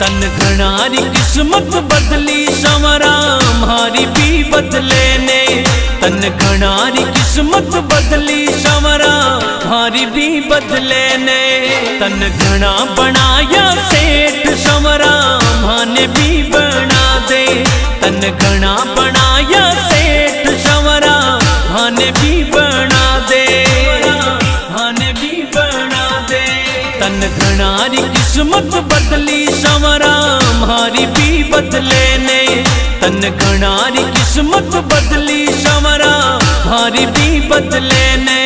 तन घनारी किस्मत बदली संवरा हमारी भी बदले ने। तन घनारी किस्मत बदली संवरा हमारी भी बदले ने। तन घना बनाया सेठ संवरा माने भी बना दे। तन घना बनाया सेठ संवरा माने भी बना दे, माने भी बना दे। तन घनारी किस्मत बदली संवरा हमारी भी बदले ने। तन घनारी किस्मत बदली संवरा हमारी भी बदले ने।